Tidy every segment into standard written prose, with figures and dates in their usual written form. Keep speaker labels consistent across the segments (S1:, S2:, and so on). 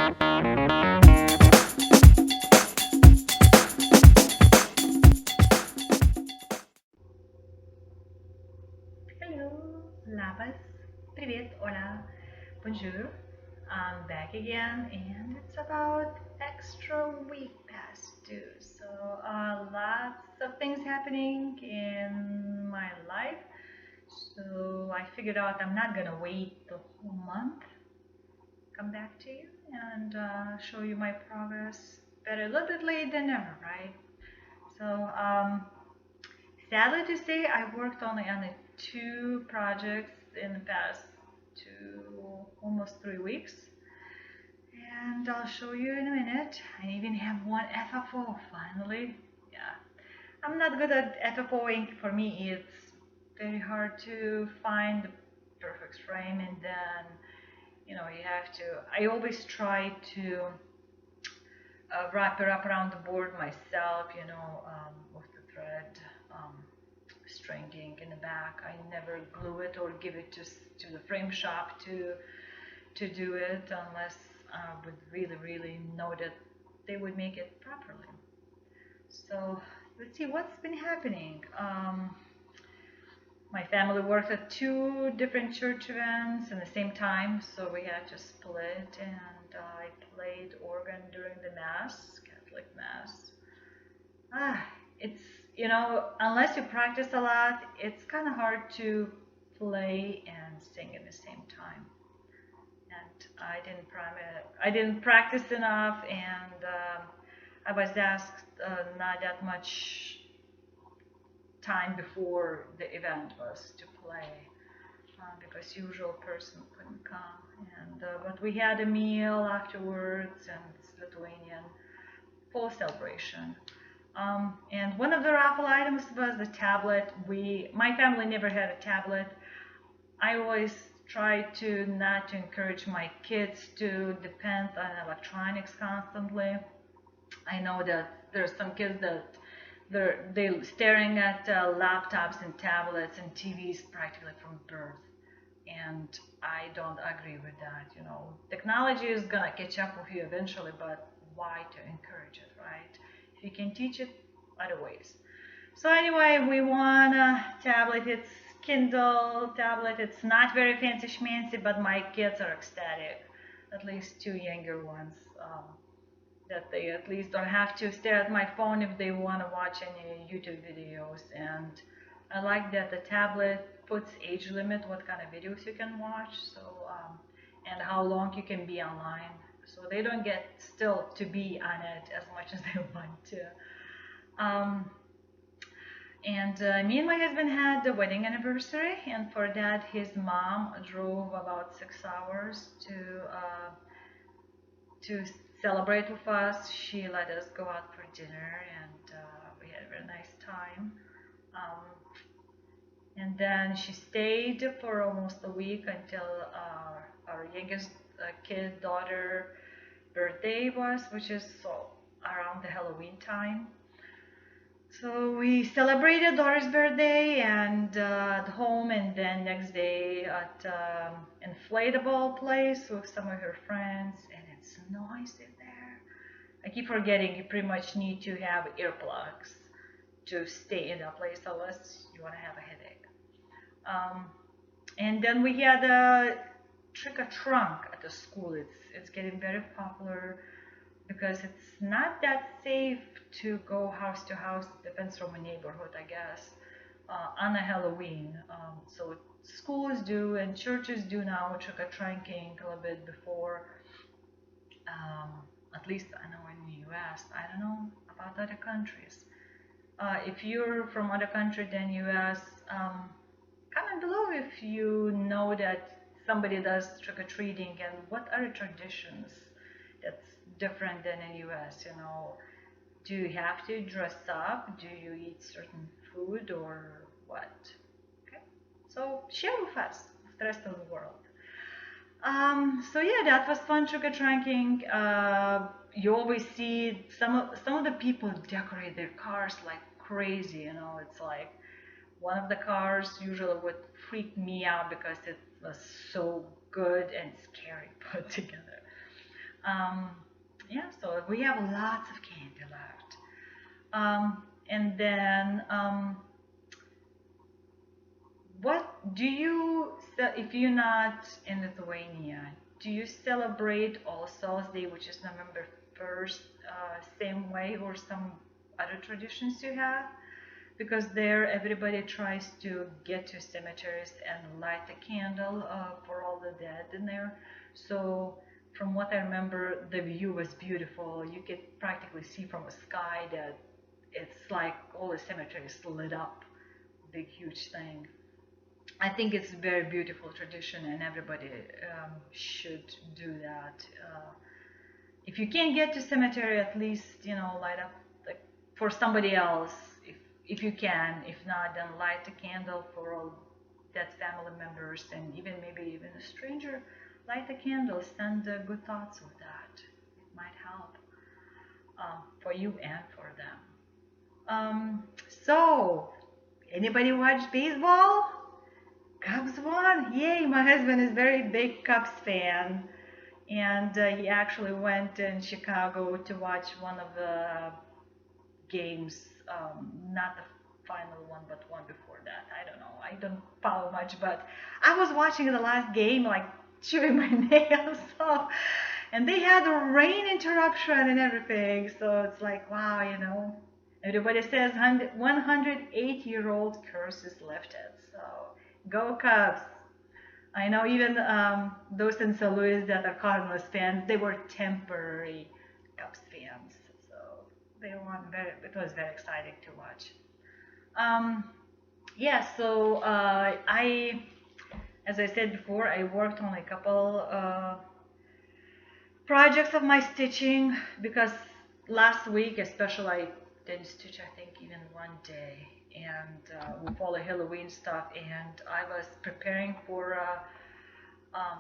S1: Hello, Labas, Привет, Hola, Bonjour. I'm back again, and it's about extra week past due. So, lots of things happening in my life. So, I figured out I'm not gonna wait the whole month. Come back to you and show you my progress. Better a little bit late than never, right? So, sadly to say, I worked only on the two projects in the past almost 3 weeks, and I'll show you in a minute. I even have one FFO finally. Yeah, I'm not good at FFOing. For me, it's very hard to find the perfect frame, and then you have to. I always try to wrap it up around the board myself, with the thread stringing in the back. I never glue it or give it to the frame shop to do it unless I would really, really know that they would make it properly. So let's see what's been happening. My family worked at two different church events in the same time, so we had to split, and I played organ during the Mass, Catholic Mass. Ah, it's, unless you practice a lot, it's kind of hard to play and sing at the same time. And I didn't practice enough, and I was asked not that much time before the event was to play because usual person couldn't come. And but we had a meal afterwards, and it's Lithuanian full celebration. And one of the raffle items was the tablet. My family never had a tablet. I always try to not to encourage my kids to depend on electronics constantly. I know that there's some kids that they staring at laptops and tablets and TVs practically from birth, and I don't agree with that. Technology is gonna catch up with you eventually, but why to encourage it, right? If you can teach it other ways. So anyway, we won a tablet. It's Kindle tablet. It's not very fancy schmancy, but my kids are ecstatic. At least two younger ones. That they at least don't have to stare at my phone if they want to watch any YouTube videos. And I like that the tablet puts age limit, what kind of videos you can watch, so and how long you can be online. So they don't get still to be on it as much as they want to. Um, and me and my husband had the wedding anniversary, and for that, his mom drove about 6 hours to celebrate with us. She let us go out for dinner, and we had a very nice time. Um, and then she stayed for almost a week until our youngest kid daughter birthday was, which is so around the Halloween time. So we celebrated daughter's birthday and at home, and then next day at inflatable place with some of her friends, and it's noisy there. I keep forgetting you pretty much need to have earplugs to stay in that place, unless you want to have a headache. Um, and then we had a trick or trunk at the school. It's getting very popular because it's not that safe to go house to house. It depends from a neighborhood, I guess, on a Halloween. So schools do and churches do now trick or trunking a little bit before. Um, at least I know in the U.S. I don't know about other countries. If you're from other country than U.S., comment below if you know that somebody does trick or treating and what other traditions that's different than in US. Do you have to dress up? Do you eat certain food or what? Okay, so share with us, with the rest of the world. So yeah, that was fun trick or treating. You always see some of the people decorate their cars like crazy. It's like one of the cars usually would freak me out because it was so good and scary put together. Um, yeah, so we have lots of candy left. And then, what do you, if you're not in Lithuania, do you celebrate All Souls Day, which is November 1st, same way, or some other traditions you have? Because there everybody tries to get to cemeteries and light a candle for all the dead in there. So from what I remember, the view was beautiful. You could practically see from the sky that it's like all the cemeteries lit up, big huge thing. I think it's a very beautiful tradition, and everybody should do that. If you can't get to cemetery, at least light up like for somebody else, if you can. If not, then light a candle for all dead family members, and maybe even a stranger. Light a candle. Send good thoughts with that. It might help for you and for them. So, anybody watch baseball? Cubs won! Yay! My husband is very big Cubs fan, and he actually went in Chicago to watch one of the games, not the final one, but one before that. I don't know. I don't follow much, but I was watching the last game, like chewing my nails off, and they had a rain interruption and everything. So it's like, wow. Everybody says 108-year-old curse is lifted. So go Cubs. I know even those in St. Louis that are Cardinals fans, they were temporary Cubs fans. So they won it was very exciting to watch. Um, yeah, so as I said before, I worked on a couple projects of my stitching because last week especially I didn't stitch I think even one day, and with all the Halloween stuff, and I was preparing for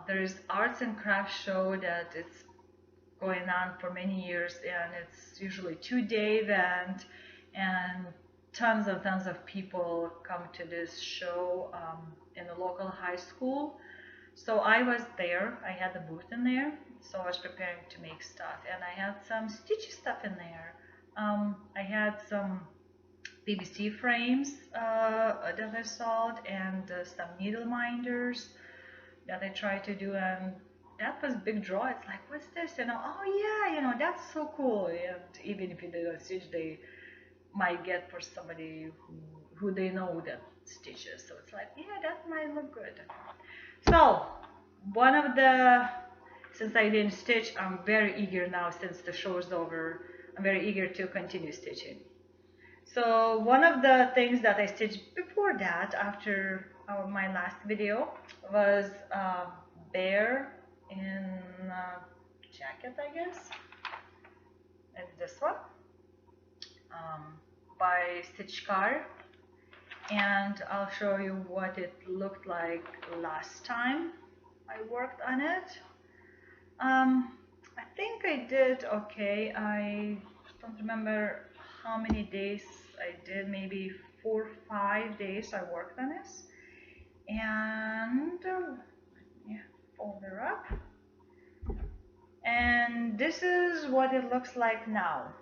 S1: there is arts and crafts show that it's going on for many years, and it's usually 2-day event, and tons and tons of people come to this show in the local high school. So I was there. I had a booth in there. So I was preparing to make stuff, and I had some stitchy stuff in there. I had some PVC frames that I sawed, and some needle minders that I tried to do, and that was a big draw. It's like, what's this? Oh yeah, that's so cool. And even if you don't stitch, they might get for somebody who they know that stitches. So it's like, yeah, that might look good. So since I didn't stitch, I'm very eager now since the show is over. I'm very eager to continue stitching. So one of the things that I stitched before that, after my last video, was bear in jacket, I guess, and this one by Stitch Car, and I'll show you what it looked like last time I worked on it. I think I did okay. I don't remember how many days I did, maybe 4 or 5 days I worked on this. And yeah, fold her up. And this is what it looks like now.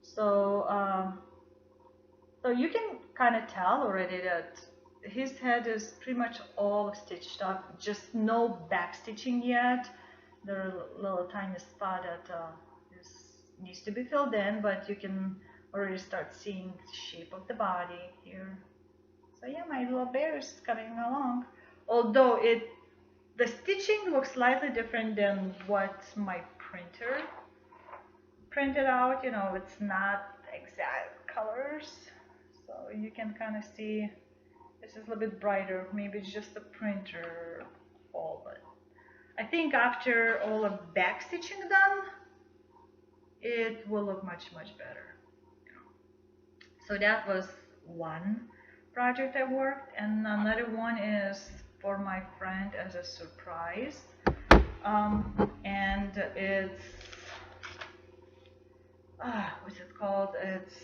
S1: So, so you can kind of tell already that his head is pretty much all stitched up, just no back stitching yet. There are little tiny spot that needs to be filled in, but you can already start seeing the shape of the body here. So yeah, my little bear is coming along. Although the stitching looks slightly different than what my printer printed out. It's not exact colors, so you can kind of see this is a little bit brighter. Maybe it's just the printer fault, but I think after all of back stitching done, it will look much better. So that was one project I worked, and another one is for my friend as a surprise, and it's what's it called? It's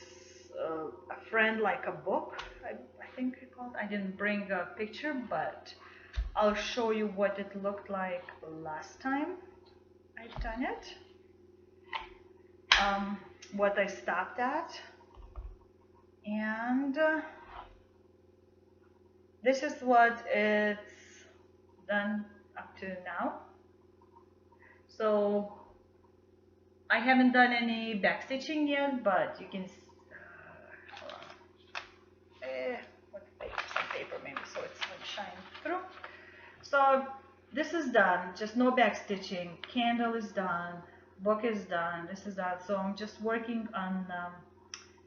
S1: a friend like a book, I think it called. I didn't bring a picture, but I'll show you what it looked like last time. on it. What I stopped at, and this is what it's done up to now. So I haven't done any back stitching yet, but you can hold on. What paper? Some paper maybe, so it's not shine through. So this is done, just no back stitching. Candle is done, book is done, this is done. So I'm just working on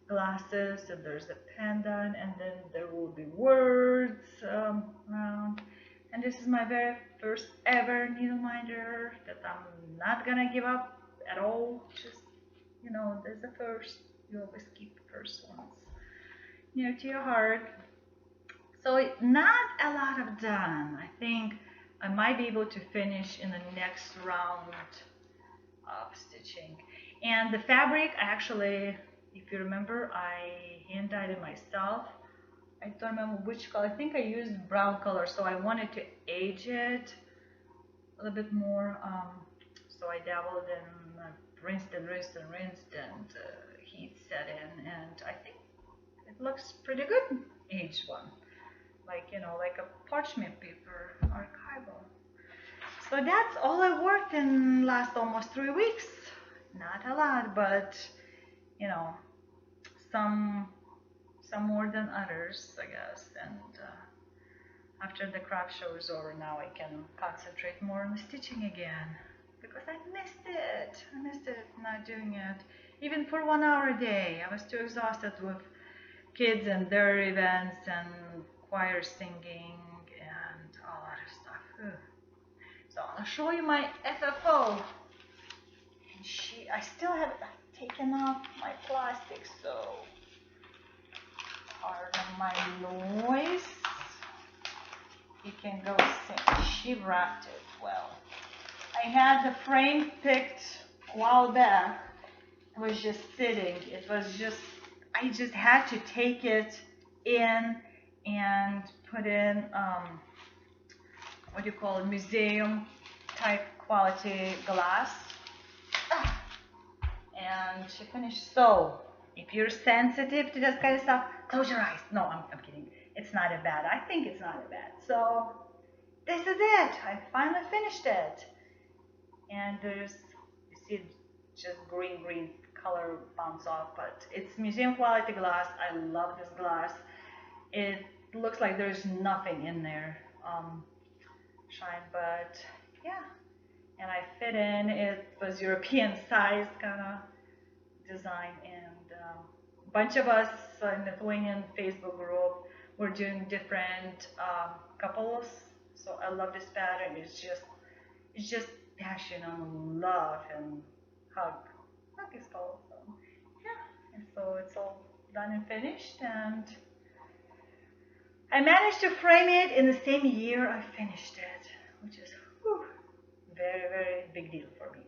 S1: glasses, and there's a pendant, and then there will be words around. And this is my very first ever needle minder that I'm not gonna give up at all. Just, you know, there's the first. You always keep the first ones near to your heart. So not a lot of done. I think I might be able to finish in the next round of stitching. And the fabric, actually, if you remember, I hand dyed it myself. I don't remember which color. I think I used brown color, so I wanted to age it a little bit more. So I dabbled and rinsed and rinsed and rinsed, and heat set in, and I think it looks pretty good, aged one. Like, you know, like a parchment paper, archival. So that's all I worked in last almost 3 weeks. Not a lot, but you know, some more than others, I guess. And after the craft show is over, now I can concentrate more on the stitching again, because I missed it. I missed it not doing it, even for 1 hour a day. I was too exhausted with kids and their events and choir singing and all other stuff. Ugh. So I'll show you my FFO. And I still haven't taken off my plastic, so pardon my noise. You can go see. She wrapped it well. I had the frame picked a while back. It was just sitting. It was just, I just had to take it in and put in, what do you call it, museum type quality glass. And she finished. So if you're sensitive to this kind of stuff, close your eyes. No, I'm kidding. It's not a bad. I think it's not a bad. So this is it. I finally finished it. And there's, you see, just green color bounce off, but it's museum quality glass. I love this glass. It looks like there's nothing in there, shine, but yeah. And I fit in. It was European size kind of design, and a bunch of us in the Lithuanian Facebook group were doing different couples. So I love this pattern. It's just passion and love and hug. Hug is called. So yeah, and so it's all done and finished, and I managed to frame it in the same year I finished it, which is very big deal for me.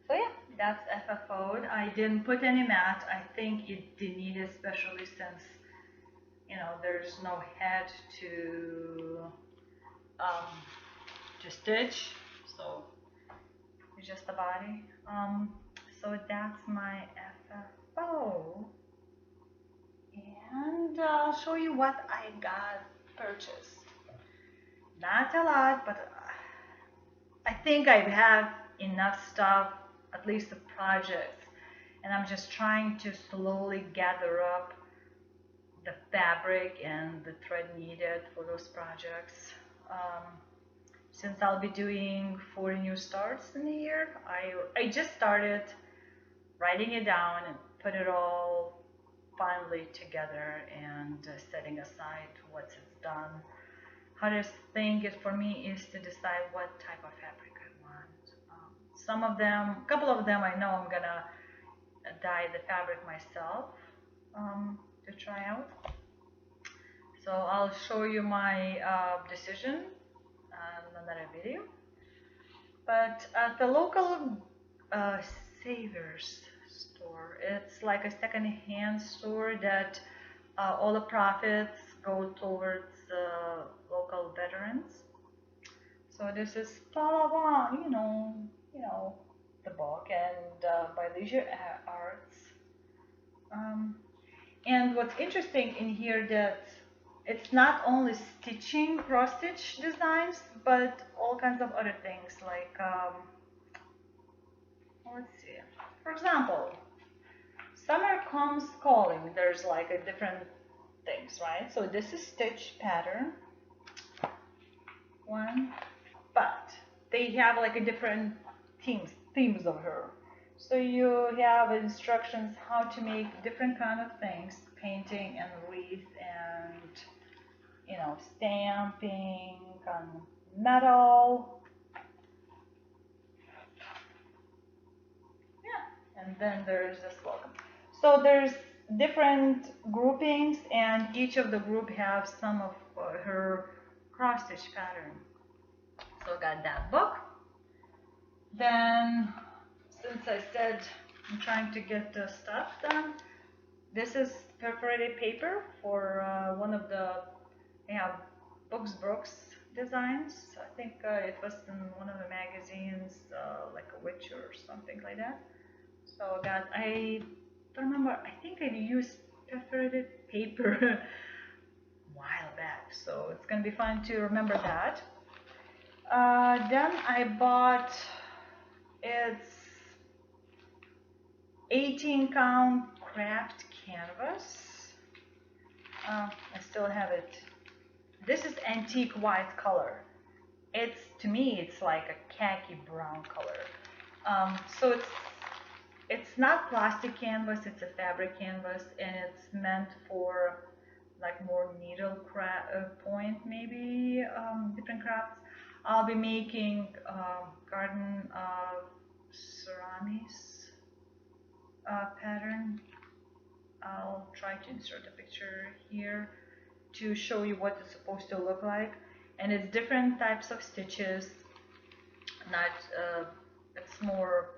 S1: So yeah, that's FFO'd. I didn't put any mat. I think it didn't need it, especially since, you know, there's no head to stitch, so it's just the body. So that's my FFO, and I'll show you what I got purchased. Not a lot, but I think I have enough stuff, at least the projects, and I'm just trying to slowly gather up the fabric and the thread needed for those projects. Since I'll be doing 40 new starts in a year, I just started writing it down and put it all finally together and setting aside what's done. Hardest thing is for me is to decide what type of fabric I want. Some of them, a couple of them, I know I'm gonna dye the fabric myself to try out. So I'll show you my decision in another video. But at the local Savers store, it's like a second-hand store that all the profits go towards local veterans. So this is blah blah blah, you know, the book, and by Leisure Arts. Um, and what's interesting in here that it's not only stitching, cross stitch designs, but all kinds of other things like let's see. For example, summer comes calling. There's like a different things, right? So this is stitch pattern one, but they have like a different themes of her. So you have instructions how to make different kind of things, painting and wreath and stamping on metal. Yeah, and then there's this welcome. So there's different groupings, and each of the group have some of her cross stitch pattern. So I got that book. Then, since I said I'm trying to get the stuff done, this is perforated paper for one of the Brooks designs. I think it was in one of the magazines, like a witch or something like that. So I don't remember, I think I used perforated paper a while back, so it's gonna be fun to remember that. Then I bought, it's 18 count craft canvas. I still have it. This is antique white color. To me, it's like a khaki brown color. So it's not plastic canvas, it's a fabric canvas, and it's meant for like more needle point, maybe different crafts. I'll be making garden ceramics pattern. I'll try to insert a picture here to show you what it's supposed to look like, and it's different types of stitches. Not it's more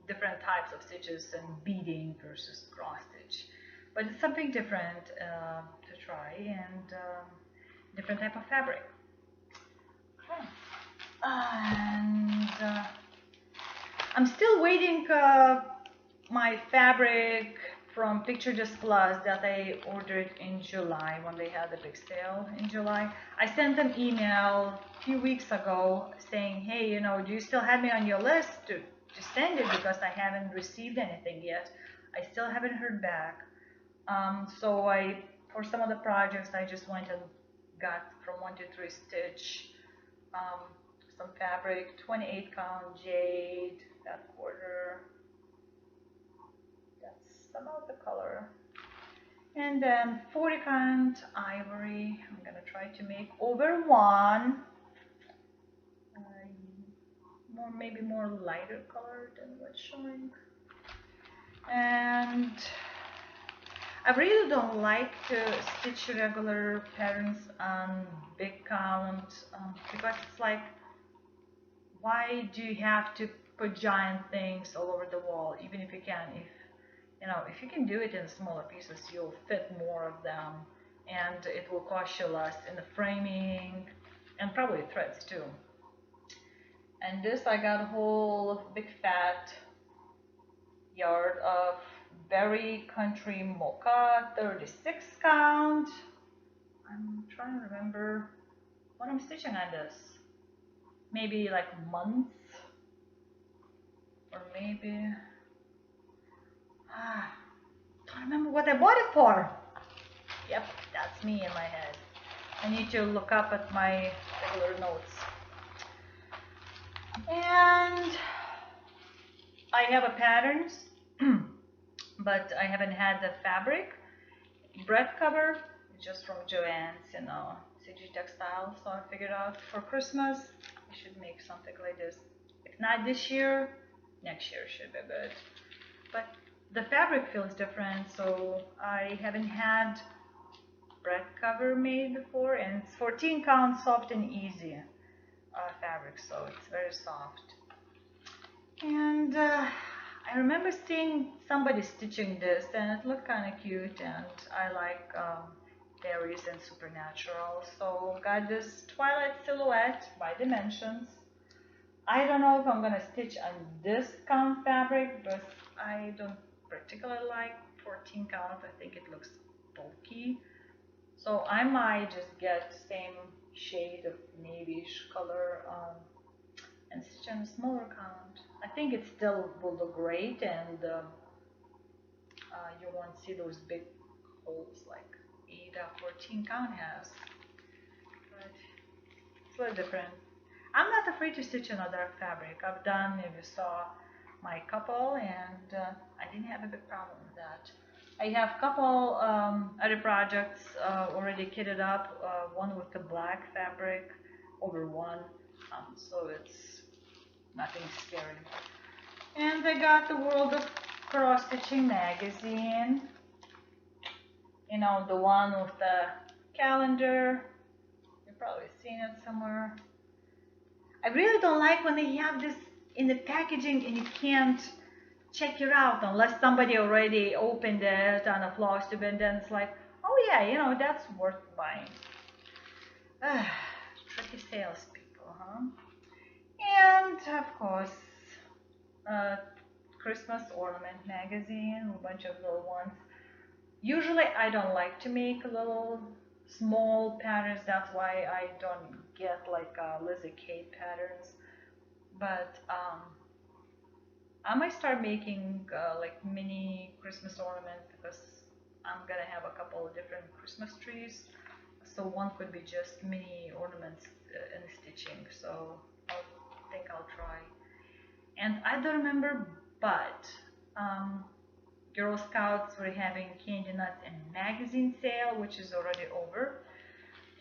S1: different types of stitches and beading versus cross stitch, but it's something different to try, and different type of fabric. Okay. And I'm still waiting my fabric from Picture Just Plus that I ordered in July when they had the big sale in July. I sent an email a few weeks ago saying, hey, do you still have me on your list to send it, because I haven't received anything yet. I still haven't heard back. So for some of the projects, I just went and got from 1 to 3 stitch some fabric, 28 count jade, that quarter. That's about the color. And then 40 count ivory. I'm gonna try to make over one. Maybe more lighter color than what's showing. And I really don't like to stitch regular patterns on big count because it's like, why do you have to put giant things all over the wall? Even if you can, if you can do it in smaller pieces, you'll fit more of them, and it will cost you less in the framing and probably threads too. And this, I got a whole big fat yard of Berry Country Mocha, 36 count. I'm trying to remember what I'm stitching on this. Maybe like months, or maybe don't remember what I bought it for. Yep, that's me in my head. I need to look up at my regular notes. And I have a patterns, but I haven't had the fabric. Bread cover, just from Joann's, CG Textile. So I figured out for Christmas, I should make something like this. If not this year, next year should be good. But the fabric feels different, so I haven't had bread cover made before, and it's 14 count soft and easy fabric, so it's very soft. And I remember seeing somebody stitching this, and it looked kind of cute, and I like fairies and supernatural, so got this Twilight silhouette by Dimensions. I don't know if I'm gonna stitch on this count fabric, but I don't particularly like 14 count. I think it looks bulky. So I might just get same shade of navyish color and stitch on a smaller count. I think it still will look great, and you won't see those big holes like Ada 14 count has. But it's a little different. I'm not afraid to stitch on a dark fabric. I've done, if you saw my couple, and I didn't have a big problem with that. I have a couple other projects already kitted up, one with the black fabric over one, so it's nothing scary. And I got the World of Cross Stitching magazine, you know, the one with the calendar. You've probably seen it somewhere. I really don't like when they have this in the packaging and you can't check it out unless somebody already opened it on a Flosstube, and then it's like, oh yeah, you know, that's worth buying. Tricky salespeople, huh? And of course, Christmas ornament magazine, a bunch of little ones. Usually I don't like to make little small patterns, that's why I don't get like Lizzie Kate patterns, but I might start making like mini Christmas ornaments, because I'm gonna have a couple of different Christmas trees, so one could be just mini ornaments and stitching, so I think I'll try. And I don't remember, but Girl Scouts were having candy nuts and magazine sale, which is already over,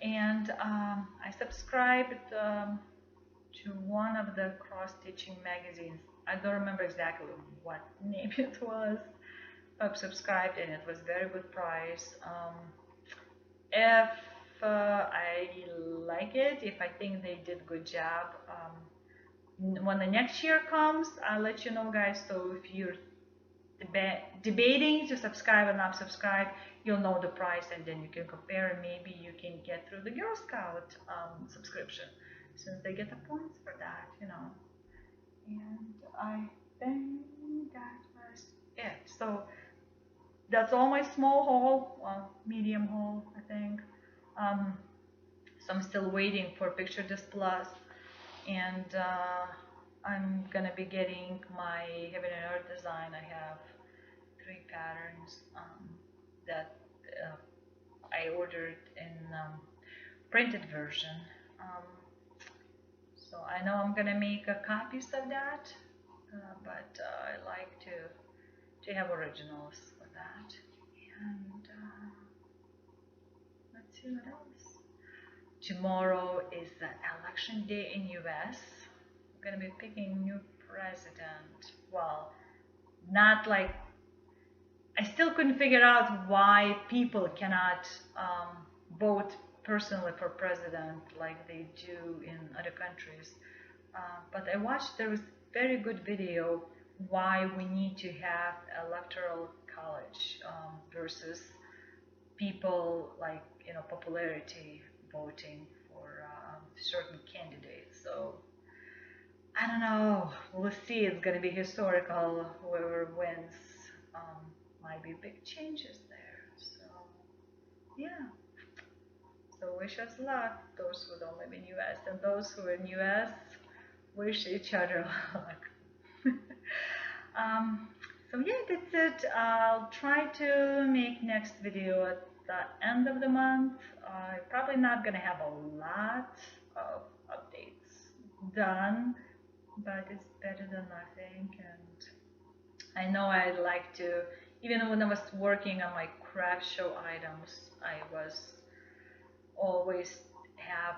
S1: and I subscribed to one of the cross stitching magazines. I don't remember exactly what name it was. I've subscribed and it was very good price. If I like it, if I think they did good job, when the next year comes, I'll let you know, guys. So if you're debating to subscribe or not subscribe, you'll know the price, and then you can compare, and maybe you can get through the Girl Scout subscription, since they get the points for that, you know. And I think that was it. So that's all my small haul, well, medium haul, I think. So I'm still waiting for Picture This Plus, and I'm gonna be getting my Heaven and Earth design. I have 3 patterns that I ordered in printed version. So I know I'm gonna make copies of that, but I like to have originals for that. And let's see what else. Tomorrow is the election day in US. We're gonna be picking new president. Well, not like, I still couldn't figure out why people cannot vote personally for president like they do in other countries. But I watched, there was very good video why we need to have electoral college versus people like, you know, popularity voting for certain candidates. So I don't know, we'll see. It's going to be historical. Whoever wins might be big changes there. So yeah, so wish us luck, those who don't live in US, and those who are in US, wish each other luck. So yeah, that's it. I'll try to make next video at the end of the month. Probably not gonna have a lot of updates done, but it's better than nothing. And I know I like to, even when I was working on my craft show items, I was always have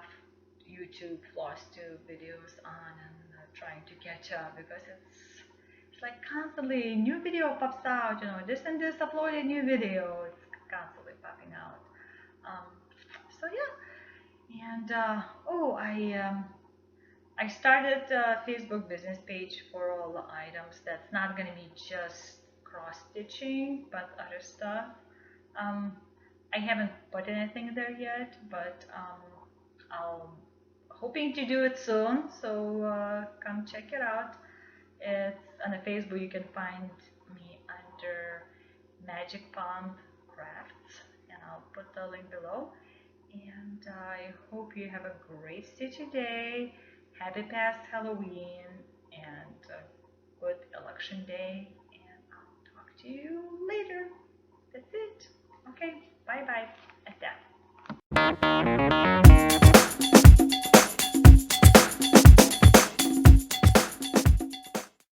S1: YouTube Flosstube videos on, and trying to catch up, because it's like constantly new video pops out, you know, this and this uploaded new video, it's constantly popping out. So yeah, and oh, I started a Facebook business page for all the items. That's not going to be just cross stitching, but other stuff. I haven't put anything there yet, but I'll hoping to do it soon, so come check it out. It's on the Facebook. You can find me under Magic Pond Crafts, and I'll put the link below. And I hope you have a great stay today. Happy past Halloween and a good election day. And I'll talk to you later. That's it. Okay, bye bye.